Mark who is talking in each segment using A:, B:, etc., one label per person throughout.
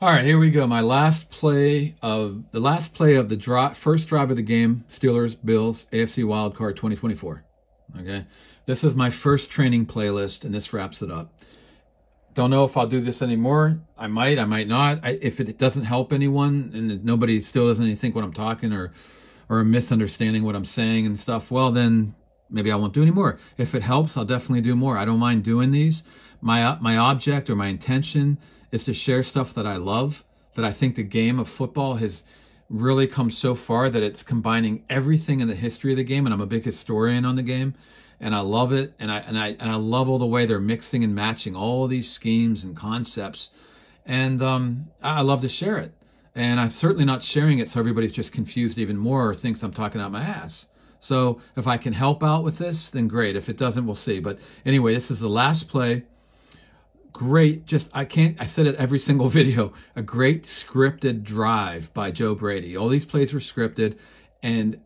A: All right, here we go. My last play of the first drive of the game, Steelers, Bills, AFC Wildcard 2024. Okay, this is my first training playlist, and this wraps it up. Don't know if I'll do this anymore. I might not. If it doesn't help anyone, and nobody still doesn't think what I'm talking or misunderstanding what I'm saying and stuff, well, then maybe I won't do any more. If it helps, I'll definitely do more. I don't mind doing these. My object or my intention is to share stuff that I love, that I think the game of football has really come so far that it's combining everything in the history of the game, and I'm a big historian on the game, and I love it, and I love all the way they're mixing and matching all of these schemes and concepts, and I love to share it. And I'm certainly not sharing it so everybody's just confused even more or thinks I'm talking out my ass. So if I can help out with this, then great. If it doesn't, we'll see. But anyway, this is the last play. Great, I said it every single video, a great scripted drive by Joe Brady. All these plays were scripted, and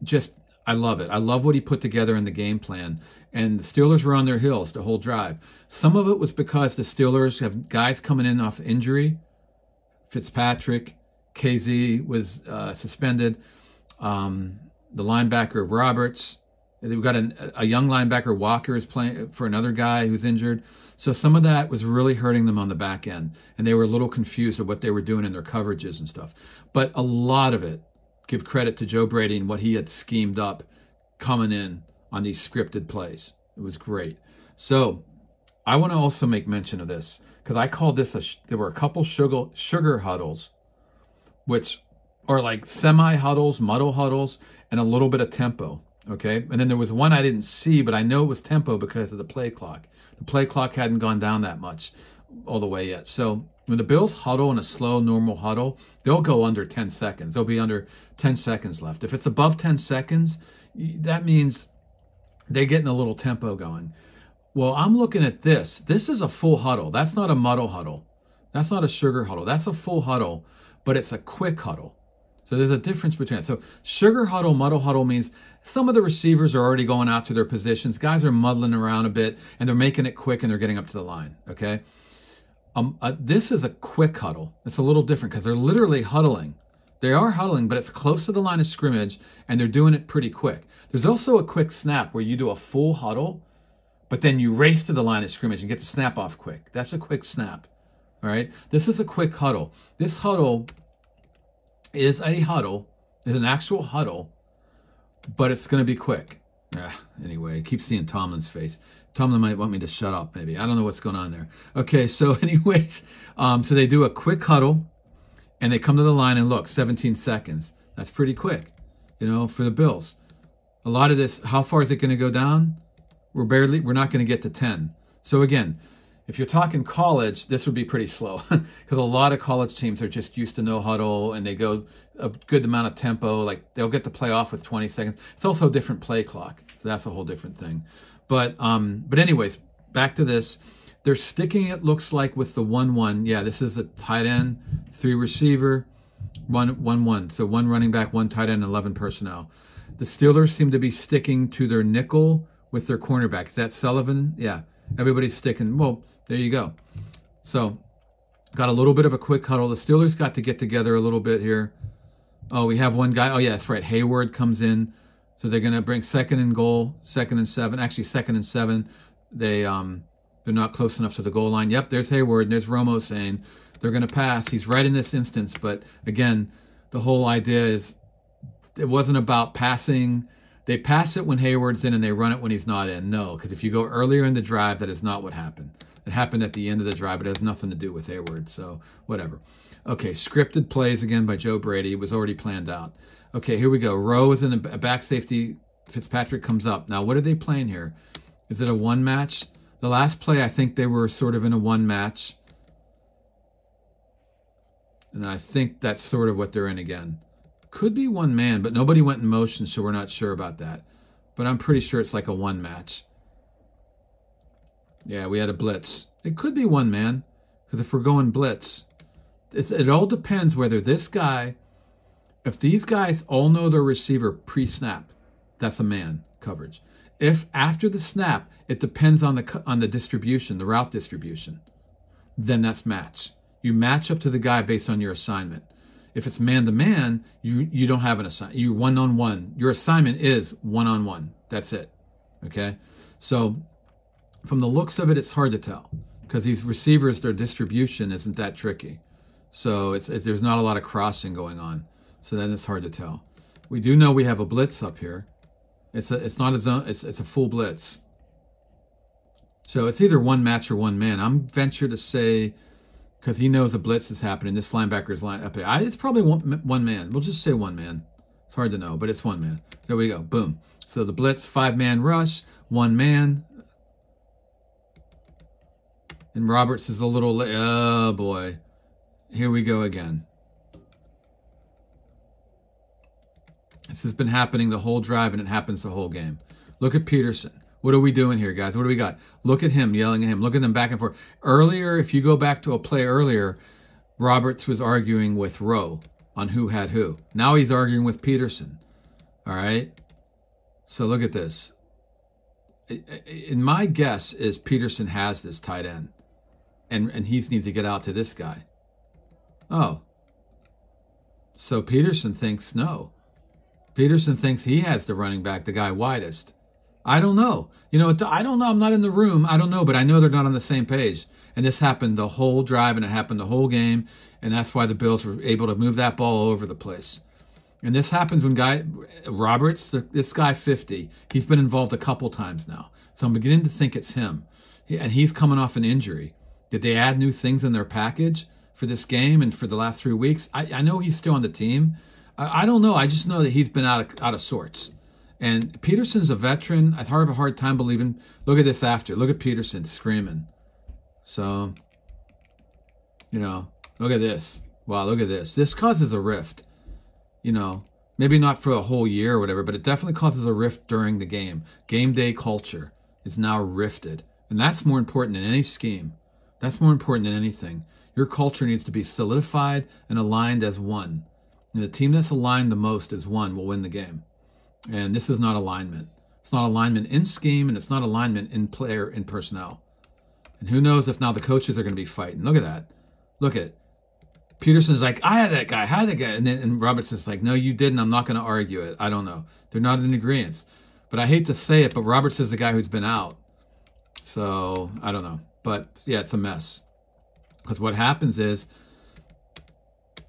A: I love it. I love what he put together in the game plan. And the Steelers were on their heels the whole drive. Some of it was because the Steelers have guys coming in off injury. Fitzpatrick, KZ was suspended. The linebacker, Roberts. We've got a young linebacker, Walker, is playing for another guy who's injured. So some of that was really hurting them on the back end. And they were a little confused of what they were doing in their coverages and stuff. But a lot of it, give credit to Joe Brady and what he had schemed up coming in on these scripted plays. It was great. So I want to also make mention of this, because I called this, there were a couple sugar huddles, which are like semi-huddles, muddle huddles, and a little bit of tempo. Okay, and then there was one I didn't see, but I know it was tempo because of the play clock. The play clock hadn't gone down that much all the way yet. So when the Bills huddle in a slow, normal huddle, they'll go under 10 seconds. They'll be under 10 seconds left. If it's above 10 seconds, that means they're getting a little tempo going. Well, I'm looking at this. This is a full huddle. That's not a muddle huddle. That's not a sugar huddle. That's a full huddle, but it's a quick huddle. So there's a difference between it. So sugar huddle, muddle huddle means some of the receivers are already going out to their positions. Guys are muddling around a bit, and they're making it quick, and they're getting up to the line, okay? This is a quick huddle. It's a little different because they're literally huddling. They are huddling, but it's close to the line of scrimmage, and they're doing it pretty quick. There's also a quick snap where you do a full huddle, but then you race to the line of scrimmage and get the snap off quick. That's a quick snap, all right? This is a quick huddle. This huddle is an actual huddle, but it's going to be quick. Anyway, I keep seeing Tomlin's face. Tomlin might want me to shut up, maybe. I don't know what's going on there. Okay, so anyways, so they do a quick huddle, and they come to the line, and look, 17 seconds. That's pretty quick, for the Bills. A lot of this, how far is it going to go down? We're not going to get to 10. So again, if you're talking college, this would be pretty slow because a lot of college teams are just used to no huddle, and they go a good amount of tempo. Like they'll get to play off with 20 seconds. It's also a different play clock. So that's a whole different thing. But anyways, back to this. They're sticking, it looks like, with the 1-1. Yeah, this is a tight end, 3 receiver, 1-1. So 1 running back, 1 tight end, 11 personnel. The Steelers seem to be sticking to their nickel with their cornerback. Is that Sullivan? Yeah, everybody's sticking. Well, there you go. So got a little bit of a quick huddle. The Steelers got to get together a little bit here. Oh, we have one guy. Oh, yeah, that's right. Heyward comes in. So they're going to bring 2nd and goal, 2nd and 7. Actually, 2nd and 7. They're not close enough to the goal line. Yep, there's Heyward, and there's Romo saying they're going to pass. He's right in this instance. But again, the whole idea is it wasn't about passing. They pass it when Heyward's in, and they run it when he's not in. No, because if you go earlier in the drive, that is not what happened. It happened at the end of the drive, but it has nothing to do with Heyward, so whatever. Okay, scripted plays again by Joe Brady. It was already planned out. Okay, here we go. Rowe is in the back safety. Fitzpatrick comes up. Now, what are they playing here? Is it a one match? The last play, I think they were sort of in a one match. And I think that's sort of what they're in again. Could be one man, but nobody went in motion, so we're not sure about that. But I'm pretty sure it's like a one match. Yeah, we had a blitz. It could be one man, because if we're going blitz, it all depends whether this guy, if these guys all know their receiver pre-snap, that's a man coverage. If after the snap, it depends on the distribution, the route distribution, then that's match. You match up to the guy based on your assignment. If it's man-to-man, you don't have an assignment. You're one-on-one. Your assignment is one-on-one. That's it. Okay? So from the looks of it, it's hard to tell because these receivers, their distribution isn't that tricky. So there's not a lot of crossing going on. So then it's hard to tell. We do know we have a blitz up here. It's not a zone. It's a full blitz. So it's either one match or one man. I'm venture to say, because he knows a blitz is happening, this linebacker's line up here. It's probably one man. We'll just say one man. It's hard to know, but it's one man. There we go. Boom. So the blitz, 5-man rush, one man. And Roberts is a little, oh boy. Here we go again. This has been happening the whole drive, and it happens the whole game. Look at Peterson. What are we doing here, guys? What do we got? Look at him yelling at him. Look at them back and forth. Earlier, if you go back to a play earlier, Roberts was arguing with Rowe on who had who. Now he's arguing with Peterson. All right? So look at this. In my guess is Peterson has this tight end, and he needs to get out to this guy. Oh. So Peterson thinks no. Peterson thinks he has the running back, the guy widest. I don't know. You know, I don't know. I'm not in the room. I don't know, but I know they're not on the same page. And this happened the whole drive, and it happened the whole game, and that's why the Bills were able to move that ball all over the place. And this happens when Roberts, this guy 50, he's been involved a couple times now. So I'm beginning to think it's him. And he's coming off an injury. Did they add new things in their package for this game and for the last 3 weeks? I know he's still on the team. I don't know. I just know that he's been out of sorts. And Peterson's a veteran. I have a hard time believing. Look at this after. Look at Peterson screaming. So, you know, look at this. Wow, look at this. This causes a rift. You know, maybe not for a whole year or whatever, but it definitely causes a rift during the game. Game day culture is now rifted. And that's more important than any scheme. That's more important than anything. Your culture needs to be solidified and aligned as one. And the team that's aligned the most as one will win the game. And this is not alignment. It's not alignment in scheme, and it's not alignment in player, in personnel. And who knows if now the coaches are going to be fighting. Look at that. Look at it. Peterson's like, I had that guy, And Robertson's like, no, you didn't. I'm not going to argue it. I don't know. They're not in agreement. But I hate to say it, but Roberts is the guy who's been out. So, I don't know. But, yeah, it's a mess. Because what happens is,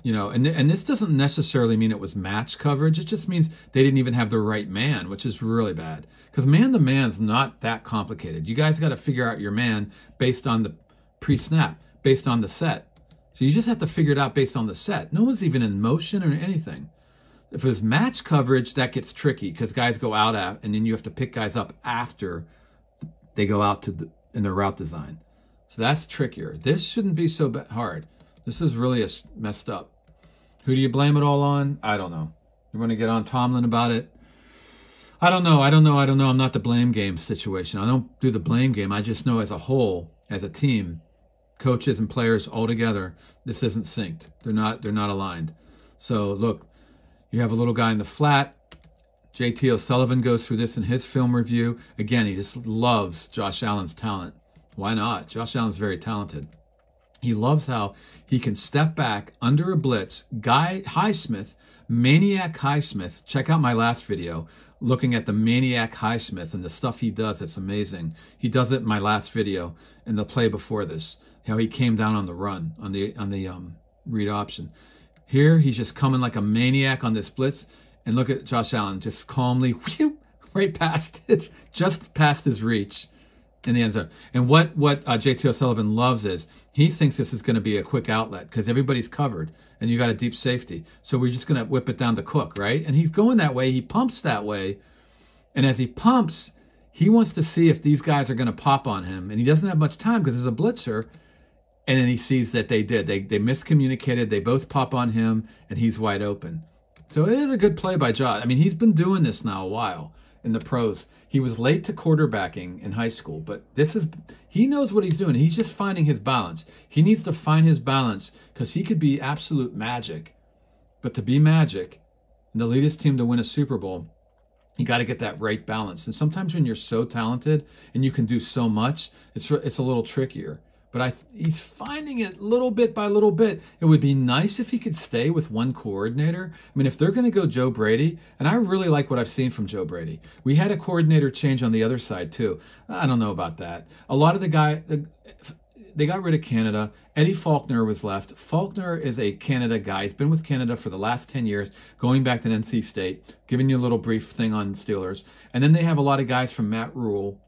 A: you know, and this doesn't necessarily mean it was match coverage. It just means they didn't even have the right man, which is really bad. Because man-to-man's not that complicated. You guys got to figure out your man based on the pre-snap, based on the set. So you just have to figure it out based on the set. No one's even in motion or anything. If it was match coverage, that gets tricky because guys go out and then you have to pick guys up after they go out in their route design. So that's trickier. This shouldn't be so hard. This is really messed up. Who do you blame it all on? I don't know. You want to get on Tomlin about it? I don't know. I'm not the blame game situation. I don't do the blame game. I just know as a whole, as a team, coaches and players all together, this isn't synced. They're not aligned. So look, you have a little guy in the flat. JT Sullivan goes through this in his film review. Again, he just loves Josh Allen's talent. Why not? Josh Allen's very talented. He loves how he can step back under a blitz. Highsmith, Maniac Highsmith. Check out my last video looking at the Maniac Highsmith and the stuff he does. It's amazing. He does it in my last video and the play before this. How he came down on the run, on the read option. Here, he's just coming like a maniac on this blitz. And look at Josh Allen just calmly, whew, right past it, just past his reach in the end zone. And what JT O'Sullivan loves is he thinks this is going to be a quick outlet because everybody's covered and you got a deep safety. So we're just going to whip it down to Cook, right? And he's going that way. He pumps that way. And as he pumps, he wants to see if these guys are going to pop on him. And he doesn't have much time because there's a blitzer. And then he sees that they did. They miscommunicated. They both pop on him, and he's wide open. So it is a good play by Josh. I mean, he's been doing this now a while in the pros. He was late to quarterbacking in high school, but he knows what he's doing. He's just finding his balance. He needs to find his balance because he could be absolute magic. But to be magic and to lead his team to win a Super Bowl, you got to get that right balance. And sometimes when you're so talented and you can do so much, it's a little trickier. but he's finding it little bit by little bit. It would be nice if he could stay with one coordinator. I mean, if they're going to go Joe Brady, and I really like what I've seen from Joe Brady. We had a coordinator change on the other side too. I don't know about that. A lot of they got rid of Canada. Eddie Faulkner was left. Faulkner is a Canada guy. He's been with Canada for the last 10 years, going back to NC State, giving you a little brief thing on Steelers. And then they have a lot of guys from Matt Rule.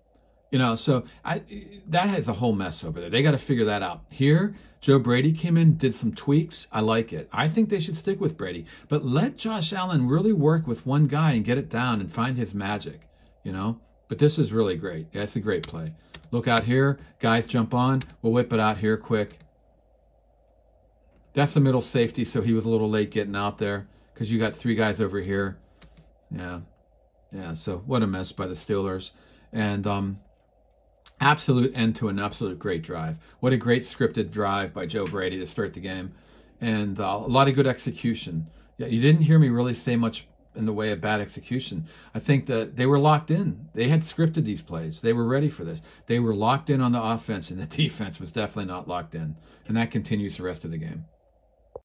A: So that has a whole mess over there. They got to figure that out. Here, Joe Brady came in, did some tweaks. I like it. I think they should stick with Brady. But let Josh Allen really work with one guy and get it down and find his magic, But this is really great. Yeah, it's a great play. Look out here. Guys jump on. We'll whip it out here quick. That's the middle safety, so he was a little late getting out there because you got 3 guys over here. Yeah, so what a mess by the Steelers. And absolute end to an absolute great drive. What a great scripted drive by Joe Brady to start the game. And a lot of good execution. Yeah, you didn't hear me really say much in the way of bad execution. I think that they were locked in. They had scripted these plays. They were ready for this. They were locked in on the offense, and the defense was definitely not locked in. And that continues the rest of the game.